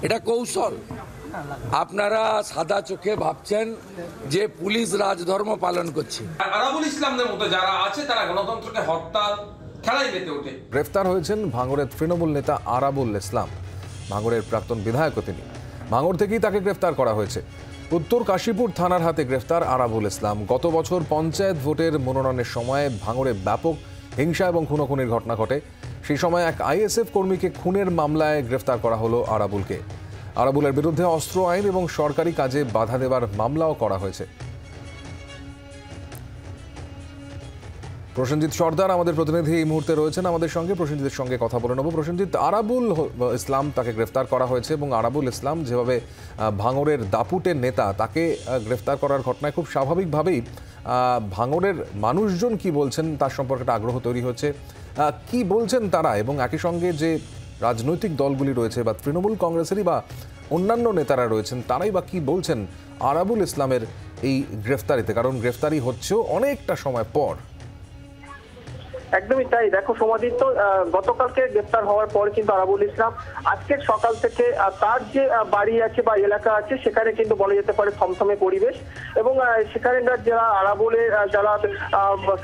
এটা কৌশল। আপনারা সাদা চোখে ভাবছেন যে পুলিশ রাজধর্ম পালন করছে। আরাবুল ইসলামদের মতো যারা আছে তারা গণতন্ত্রকে হরতাল খেলায় মেতে ওঠে। গ্রেফতার হয়েছেন ভাঙড়ের তৃণমূল নেতা আরাবুল ইসলাম। ভাঙড়ের প্রাক্তন বিধায়কও তিনি। ভাঙড় থেকেই তাকে গ্রেফতার করা হয়েছে। উত্তর কাশীপুর থানার হাতে গ্রেফতার আরাবুল ইসলাম। গত বছর পঞ্চায়েত ভোটের মনোনয়নের সময় ভাঙড়ে ব্যাপক হিংসা এবং খুনোখুনির ঘটনা ঘটে। সেই সময় এক আইএসএফ কর্মীকে খুনের মামলায় গ্রেফতার করা হলো আরাবুলকে। আরাবুলের বিরুদ্ধে অস্ত্র আইন এবং সরকারি কাজে বাধা দেওয়ার মামলাও করা হয়েছে। প্রসেনজিৎ সর্দার আমাদের প্রতিনিধি এই মুহূর্তে রয়েছেন আমাদের সঙ্গে। প্রসেনজিতের সঙ্গে কথা বলে নেব। প্রসেনজিৎ, আরাবুল ইসলাম তাকে গ্রেফতার করা হয়েছে এবং আরাবুল ইসলাম যেভাবে ভাঙড়ের দাপুটের নেতা, তাকে গ্রেফতার করার ঘটনায় খুব স্বাভাবিকভাবেই ভাঙড়ের মানুষজন কি বলছেন তার সম্পর্কে একটা আগ্রহ তৈরি হচ্ছে। কি বলছেন তারা, এবং একই সঙ্গে যে রাজনৈতিক দলগুলি রয়েছে বা তৃণমূল কংগ্রেসেরই বা অন্যান্য নেতারা রয়েছেন তারাই বা কি বলছেন আরাবুল ইসলামের এই গ্রেফতারিতে? কারণ গ্রেফতারি হচ্ছেও অনেকটা সময় পর। একদমই তাই। দেখো সমাদিত্য, গতকালকে গ্রেফতার হওয়ার পর কিন্তু আরাবুল ইসলাম আজকের সকাল থেকে তার যে বাড়ি আছে বা এলাকা আছে সেখানে কিন্তু বলা যেতে পারে থমথমে পরিবেশ, এবং সেখানে যারা আরাবুলের যারা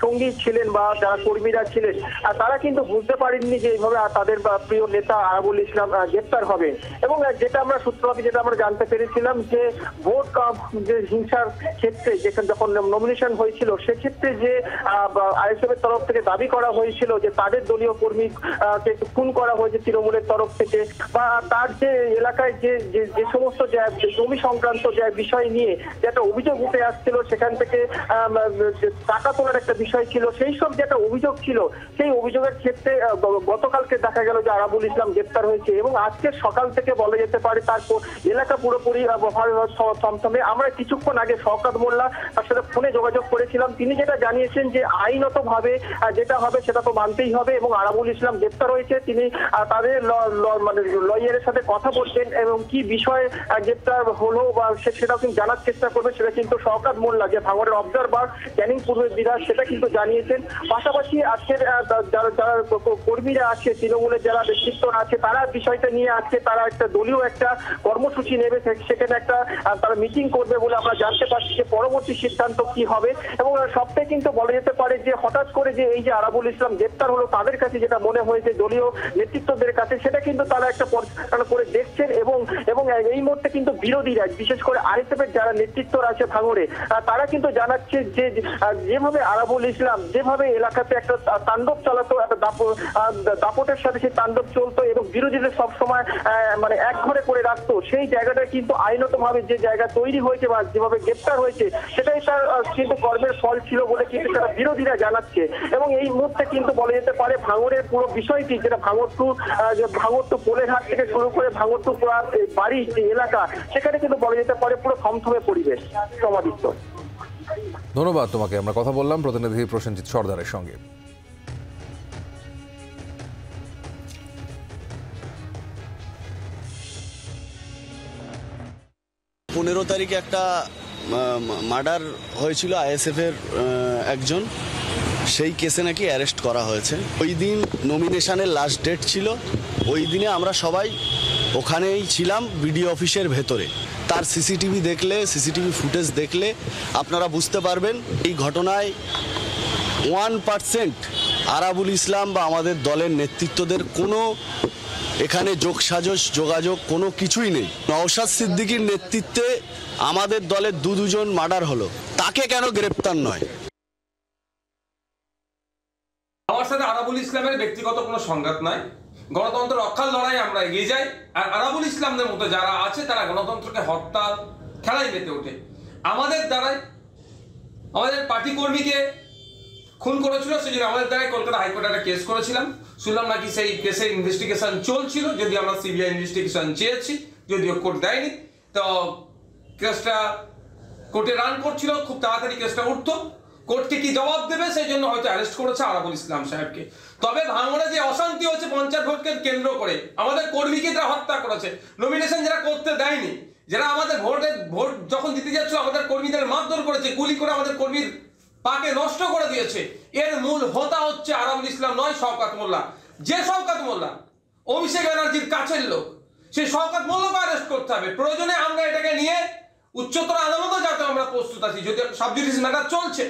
সঙ্গী ছিলেন বা যারা কর্মীরা ছিলেন তারা কিন্তু বুঝতে পারেননি যে এইভাবে তাদের প্রিয় নেতা আরাবুল ইসলাম গ্রেফতার হবে। এবং যেটা আমরা সূত্রভাবে যেটা আমরা জানতে পেরেছিলাম যে ভোট যে হিংসার ক্ষেত্রে যেখানে যখন নমিনেশন হয়েছিল সেক্ষেত্রে যে আইএসএফ এর তরফ থেকে দাবি করা হয়েছিল যে তাদের দলীয় কর্মীকে খুন করা হয়েছে তৃণমূলের তরফ থেকে, বা তার যে এলাকায় যে যে সমস্ত জমি সংক্রান্ত যে বিষয় নিয়ে যে একটা অভিযোগ উঠে আসছিল, সেখান থেকে টাকা তোলার একটা বিষয় ছিল, সেই সব যে একটা অভিযোগ ছিল সেই অভিযোগের ক্ষেত্রে গতকালকে দেখা গেল যে আরাবুল ইসলাম গ্রেফতার হয়েছে। এবং আজকের সকাল থেকে বলা যেতে পারে তার এলাকা পুরোপুরি থমথমে। আমরা কিছুক্ষণ আগে শওকত মোল্লা তার সাথে ফোনে যোগাযোগ করেছিলাম। তিনি যেটা জানিয়েছেন যে আইনত ভাবে যেটা হবে সেটা তো মানতেই হবে, এবং আরাবুল ইসলাম গ্রেফতার হয়েছে। তিনি তাদের মানে লয়ারের সাথে কথা বলছেন এবং কি বিষয়ে গ্রেফতার হলো বা সেটাও কিন্তু জানার চেষ্টা করবে, সেটা কিন্তু শওকত মোল্লা যে ভাঙড়ের অবজারভার ক্যানিং পূর্বের বিধায়ক সেটা কিন্তু জানিয়েছেন। পাশাপাশি আজকের যারা কর্মীরা আছে তৃণমূলের যারা নেতৃত্ব আছে তারা বিষয়টা নিয়ে আজকে তারা একটা দলীয় একটা কর্মসূচি নেবে, সেখানে একটা তারা মিটিং করবে বলে আমরা জানতে পারছি যে পরবর্তী সিদ্ধান্ত কি হবে। এবং সবটাই কিন্তু বলা যেতে পারে যে হঠাৎ করে যে এই যে আরাবুল ইসলাম গ্রেফতার হলো তাদের কাছে যেটা মনে হয়েছে দলীয় নেতৃত্বদের কাছে সেটা কিন্তু তারা একটা পর্যালোচনা করে দেখছেন। এবং এই মুহূর্তে কিন্তু বিরোধীরা বিশেষ করে আইএসএফ এর যারা নেতৃত্ব আছে ভাঙড়ে তারা কিন্তু জানাচ্ছে যে যেভাবে আরাবুল ইসলাম যেভাবে এলাকাতে একটা তাণ্ডব চালাতো, একটা দাপটের সাথে সেই তাণ্ডব চলতো এবং বিরোধীদের সবসময় মানে এক ঘরে করে রাখতো, সেই জায়গাটা কিন্তু আইনত ভাবে যে জায়গা তৈরি হয়েছে বা যেভাবে গ্রেফতার হয়েছে সেটাই তার কিন্তু কর্মের ফল ছিল বলে কিন্তু তারা বিরোধীরা জানাচ্ছে। এবং এই মুহূর্তে কিন্তু বলা যেতে পারে ভাঙড়ের পুরো বিষয়টি যেটা ভাঙড় টু পোলেরহাট থেকে শুরু করে ভাঙড় টু বাড়ি যে এলাকা সেখানে কিন্তু বলা যেতে পারে পুরো থমথমে পরিবেশ। সমাদিত্য, ধন্যবাদ তোমাকে। আমরা কথা বললাম প্রতিনিধি প্রসেনজিৎ সর্দারের সঙ্গে। পনেরো তারিখে একটা মার্ডার হয়েছিল আইএসএফ এর একজন, সেই কেসে নাকি অ্যারেস্ট করা হয়েছে। ওই দিন নমিনেশনের লাস্ট ডেট ছিল, ওই দিনে আমরা সবাই ওখানেই ছিলাম বিডিও অফিসের ভেতরে। তার সিসিটিভি ফুটেজ দেখলে আপনারা বুঝতে পারবেন এই ঘটনায় 1% আরাবুল ইসলাম বা আমাদের দলের নেতৃত্বদের কোনো এখানে যোগাযোগ কোনো কিছুই নেই। নওশাদ সিদ্দিকীর নেতৃত্বে আমাদের দলের দুজন মার্ডার হলো, তাকে কেন গ্রেপ্তার নয়? আমার সাথে আরাবুল ইসলামের ব্যক্তিগত কোনো সংঘাত নাই। গণতন্ত্র রক্ষার লড়াই আমরা এগিয়ে যাই, আর আরাবুল ইসলামদের মতো যারা আছে তারা গণতন্ত্রকে হরতাল খেলায় মেতে ওঠে। আমাদের দ্বারাই আমাদের পার্টি কর্মীকে খুন করেছিল, সেই জন্য আমাদের দ্বারাই কলকাতা হাইকোর্টে একটা কেস করেছিলাম। শুনলাম নাকি সেই কেসের ইনভেস্টিগেশন চলছিল, যদি আমরা সিবিআই ইনভেস্টিগেশন চেয়েছি, যদিও কোর্ট দেয়নি। তো কেসটা কোর্টে রান করছিল, খুব তাড়াতাড়ি কেসটা উঠতো। কোর্টকে কি জবাব দেবে সেই জন্য হয়তো অ্যারেস্ট করেছে আরাবুল ইসলাম সাহেবকে। তবে ভাঙড়ে যে অশান্তি হচ্ছে পঞ্চায়েত ভোটকে কেন্দ্র করে, আমাদের কর্মীকে যারা হত্যা করেছে, নমিনেশন যারা করতে দেয়নি, যারা আমাদের ভোট যখন দিতে যাচ্ছিল আমাদের কর্মীদের মারধর করেছে, গুলি করে আমাদের কর্মীর পাকে নষ্ট করে দিয়েছে, এর মূল হোতা হচ্ছে আরাবুল ইসলাম নয়, শওকত মোল্লা। যে শওকত মোল্লা অভিষেক ব্যানার্জির কাছের লোক, সেই শওকত মোল্লাকে করতে হবে। প্রয়োজনে আমরা এটাকে নিয়ে উচ্চতর আদালতও যাতে আমরা প্রস্তুত আছি, যদি সাবজুডিস ম্যাটার চলছে।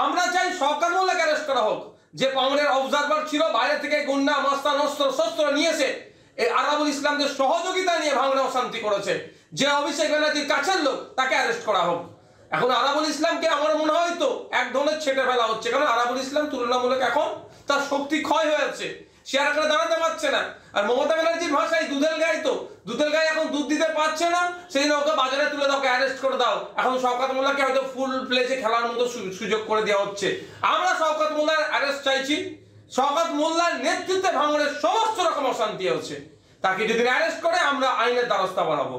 আমরা চাই শওকত মোল্লাকে অ্যারেস্ট করা হোক, যে পাউন্ডের অবজারভার ছিল, বাইরে থেকে গুন্ডা মাস্তান অস্ত্র শস্ত্র নিয়েছে, এই আরাবুল ইসলামদের সহযোগিতা নিয়ে ভাঙড়ে অশান্তি করেছে, যে অভিষেক ব্যানার্জির কাছের লোক, তাকে অ্যারেস্ট করা হোক। এখন আরাবুল ইসলামকে আমার মনে হয় তো এক ধরনের ছেটে ফেলা হচ্ছে, কারণ আরাবুল ইসলাম তুলনামূলক এখন তার শক্তি ক্ষয় হয়েছে, সে আর এখানে দাঁড়াতে পারছে না। আর মমতা ব্যানার্জির ভাষায় দুধেল গাই, তো দুধেল গাই এখন দুধ দিতে পারছে না, সেই নৌকা বাজারে তুলে দাও, অ্যারেস্ট করে দাও। এখন শওকত মোল্লাকে হয়তো ফুল প্লেজে খেলার মতো সুযোগ করে দেওয়া হচ্ছে। আমরা শওকত মোল্লার অ্যারেস্ট চাইছি। শওকত মোল্লার নেতৃত্বে ভাঙড়ের সমস্ত রকম অশান্তি হচ্ছে, তাকে যদি অ্যারেস্ট করে আমরা আইনের দ্বারস্থা বাড়াবো।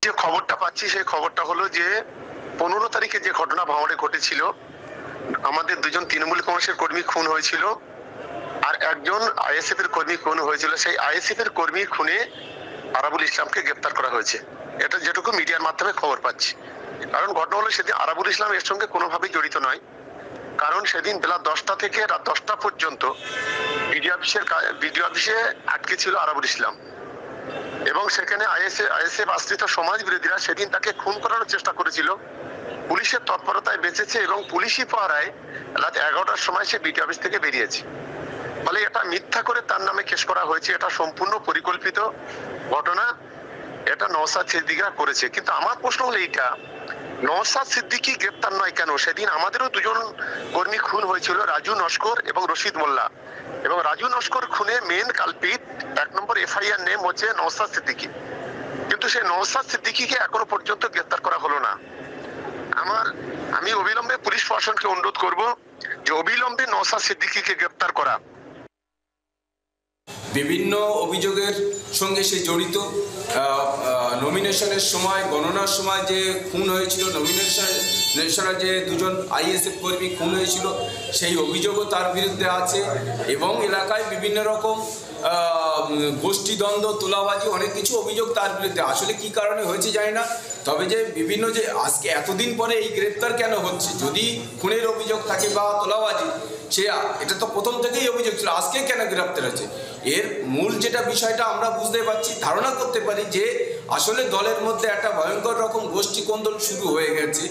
যে খবরটা পাচ্ছি সেই খবরটা হলো যে 15 তারিখে যে ঘটনা ভাঙড়ে ঘটেছিল, আমাদের দুজন তৃণমূল কংগ্রেসের কর্মী খুন হয়েছিল আর একজন আইএসএফ এর কর্মী খুন হয়েছিল। সেই আইএসএফ এর কর্মী খুনে আরাবুল ইসলামকে গ্রেপ্তার করা হয়েছে, এটা যেটুকু মিডিয়ার মাধ্যমে খবর পাচ্ছি। কারণ ঘটনা হলো সেদিন আরাবুল ইসলাম এর সঙ্গে কোনোভাবেই জড়িত নয়, কারণ সেদিন বেলা 10টা থেকে রাত 10টা পর্যন্ত বিডিও অফিসে আটকে ছিল আরাবুল ইসলাম, এবং সেখানে আইএসএফ আশ্রিত সমাজ বিরোধীরা সেদিন তাকে খুন করানোর চেষ্টা করেছিল। পুলিশের তৎপরতায় বেঁচেছে এবং পুলিশি পাহারায় রাত 11টার সময় সে বিডিও অফিস থেকে বেরিয়েছে। ফলে এটা মিথ্যা করে তার নামে কেস করা হয়েছে, এটা সম্পূর্ণ পরিকল্পিত ঘটনা, এটা নওশাদ সিদ্দিকীরা করেছে। কিন্তু আমার প্রশ্ন হলো এইটা, নওশাদ সিদ্দিকী গ্রেপ্তার নয় কেন? সেদিন আমাদেরও দুজন কর্মী খুন হয়েছিল, রাজু নস্কর এবং রশিদ মোল্লা, এবং রাজু নস্কর খুনে মেন কালপিট 1 নম্বর এফআইআর নেম হচ্ছে নওশাদ সিদ্দিকী, কিন্তু সেই নওশাদ সিদ্দিকীকে এখনো পর্যন্ত গ্রেপ্তার করা হলো না। আমি অবিলম্বে পুলিশ প্রশাসনকে অনুরোধ করব যে অবিলম্বে নওশাদ সিদ্দিকীকে গ্রেপ্তার করা। বিভিন্ন অভিযোগের সঙ্গে সে জড়িত। নমিনেশনের সময়, গণনার সময় যে খুন হয়েছিল, নমিনেশনের যে দুজন আইএসএফ কর্মী খুন হয়েছিল, সেই অভিযোগও তার বিরুদ্ধে আছে। এবং এলাকায় বিভিন্ন রকম গোষ্ঠীদ্বন্দ্ব, তোলাবাজি, অনেক কিছু অভিযোগ তার বিরুদ্ধে। আসলে কি কারণে হয়েছে জানি না, তবে যে বিভিন্ন যে আজকে এতদিন পরে এই গ্রেপ্তার কেন হচ্ছে, যদি খুনের অভিযোগ থাকে বা তোলাবাজি, সে এটা তো প্রথম থেকেই অভিযোগ ছিল, আজকে কেন গ্রেপ্তার হচ্ছে? এর মূল যেটা বিষয়টা আমরা বুঝতে পারছি, ধারণা করতে পারি যে আসলে দলের মধ্যে একটা ভয়ঙ্কর রকম গোষ্ঠী কোন্দল শুরু হয়ে গেছে,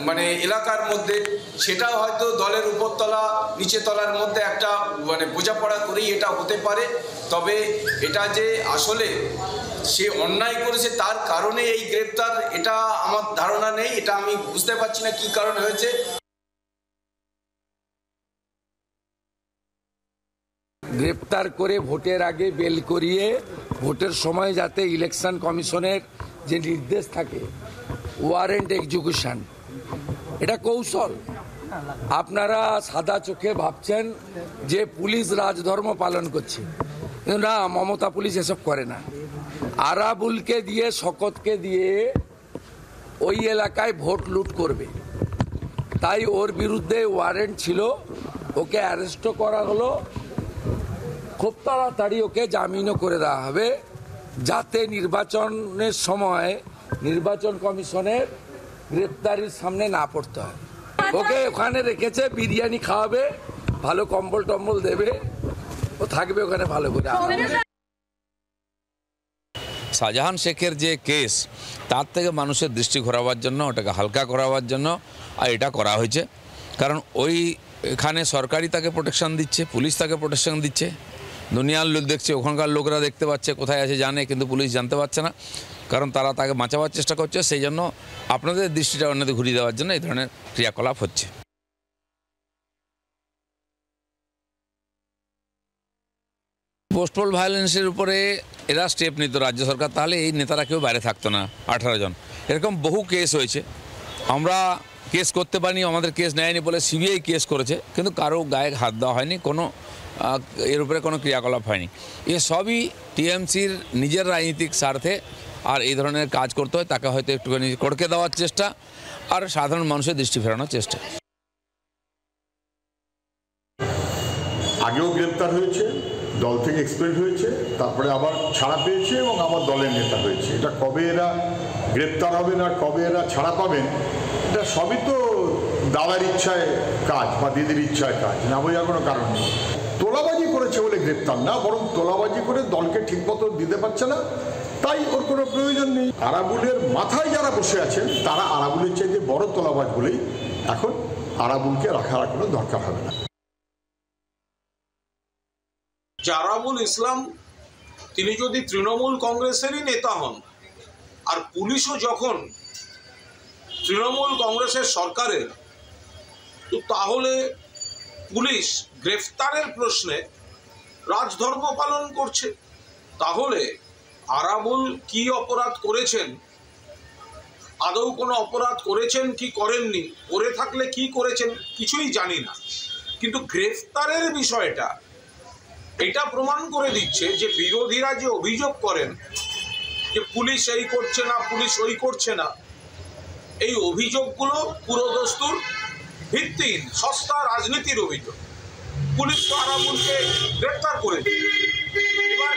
মানে এলাকার মধ্যে। সেটা হয়তো দলের উপরতলা নিচে তলার মধ্যে একটা মানে বোঝাপড়া করেই এটা হতে পারে। তবে এটা যে আসলে সে অন্যায় করেছে তার কারণে এই গ্রেপ্তার, এটা আমার ধারণা নেই, এটা আমি বুঝতে পারছি না কি কারণে হয়েছে। গ্রেপ্তার করে ভোটের আগে বেল করিয়ে ভোটের সময় যাতে ইলেকশন কমিশনের যে নির্দেশ থাকে, ওয়ারেন্ট এক্সিকিউশন, এটা কৌশল। আপনারা সাদা চোখে ভাবছেন যে পুলিশ রাজধর্ম পালন করছে, কিন্তু না, মমতা পুলিশ এসব করে না। আরাবুলকে দিয়ে, শওকতকে দিয়ে ওই এলাকায় ভোট লুট করবে, তাই ওর বিরুদ্ধে ওয়ারেন্ট ছিল, ওকে অ্যারেস্টও করা হলো, খুব তাড়াতাড়ি ওকে জামিনও করে দেওয়া হবে, যাতে নির্বাচনের সময় নির্বাচন কমিশনের গ্রেপ্তারির সামনে না পড়তে হয়। ওকে ওখানে রেখেছে, বিরিয়ানি খাওয়াবে, ভালো কম্বল টম্বল দেবে, ও থাকবে ওখানে ভালো করে। শাহজাহান শেখের যে কেস, তার থেকে মানুষের দৃষ্টি ঘোরাবার জন্য, ওটাকে হালকা করাবার জন্য আর এটা করা হয়েছে। কারণ এখানে সরকারই তাকে প্রোটেকশন দিচ্ছে, পুলিশ তাকে প্রোটেকশন দিচ্ছে, দুনিয়ার লোক দেখছে, ওখানকার লোকরা দেখতে পাচ্ছে, কোথায় আছে জানে, কিন্তু পুলিশ জানতে পারছে না, কারণ তারা তাকে বাঁচাবার চেষ্টা করছে। সেই জন্য আপনাদের দৃষ্টিটা অন্যদিকে ঘুরিয়ে দেওয়ার জন্য এই ধরনের ক্রিয়াকলাপ হচ্ছে। পোস্টপোল ভায়োলেন্সের উপরে এরা স্টেপ নিত রাজ্য সরকার, তাহলে এই নেতারা কেউ বাইরে থাকতো না, 18 জন। এরকম বহু কেস হয়েছে, আমরা কেস করতে পারিনি, আমাদের কেস নেয়নি বলে সিবিআই কেস করেছে, কিন্তু কারো গায়ে হাত দেওয়া হয়নি, কোনো এর উপরে কোনো ক্রিয়াকলাপ হয়নি। এ সবই টিএমসির নিজের রাজনৈতিক স্বার্থে, আর এই ধরনের কাজ করতে হয় তাকে হয়তো একটুখানি কড়কে দেওয়ার চেষ্টা আর সাধারণ মানুষের দৃষ্টি ফেরানোর চেষ্টা। আগেও গ্রেপ্তার হয়েছে, দল থেকে এক্সপেল হয়েছে, তারপরে আবার ছাড়া পেয়েছে এবং আবার দলের নেতা হয়েছে। এটা কবে এরা গ্রেপ্তার হবেন আর কবে এরা ছাড়া পাবেন, এটা সবই তো দাদার ইচ্ছায় কাজ বা দিদির ইচ্ছায় কাজ, না বোঝার কোনো কারণ নেই। তোলাবাজি করেছে বলে গ্রেপ্তার না, বরং তোলাবাজি করে দলকে ঠিকমতো দিতে পারছে না, তাই ওর কোনো প্রয়োজন নেই। আরাবুলের মাথায় যারা বসে আছেন তারা আরাবুলের চাইতে বড় তোলাবাজ বলেই এখন আরাবুলকে রাখার কোনো দরকার হবে না। আরাবুল ইসলাম তিনি যদি তৃণমূল কংগ্রেসেরই নেতা হন, আর পুলিশও যখন তৃণমূল কংগ্রেসের সরকারের, তো তাহলে পুলিশ গ্রেফতারের প্রশ্নে রাজধর্ম পালন করছে। তাহলে আরাবুল কি অপরাধ করেছেন, আদৌ কোনো অপরাধ করেছেন কি করেননি, করে থাকলে কি করেছেন কিছুই জানি না, কিন্তু গ্রেফতারের বিষয়টা এটা প্রমাণ করে দিচ্ছে যে বিরোধীরা যে অভিযোগ করেন যে পুলিশ এই করছে না, পুলিশ ওই করছে না, এই অভিযোগগুলো পুরোদস্তুর ভিত্তিহীন, সস্তা রাজনীতির অভিযোগ। পুলিশ তো আরাবুলকে গ্রেফতার করে দিয়েছে। এবার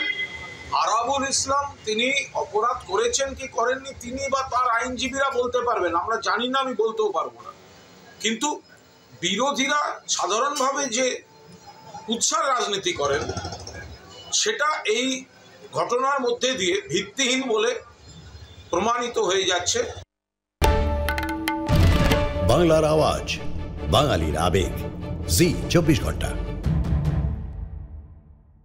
আরাবুল ইসলাম তিনি অপরাধ করেছেন কি করেননি তিনি বা তার আইনজীবীরা বলতে পারবেন, আমরা জানি না, আমি বলতেও পারবো না। কিন্তু বিরোধীরা সাধারণভাবে যে উৎসার রাজনীতি করেন সেটা এই ঘটনার মধ্যে দিয়ে ভিত্তিহীন বলে প্রমাণিত হয়ে যাচ্ছে। বাংলার আওয়াজ, বাঙালির আবেগ, জি 24 ঘন্টা।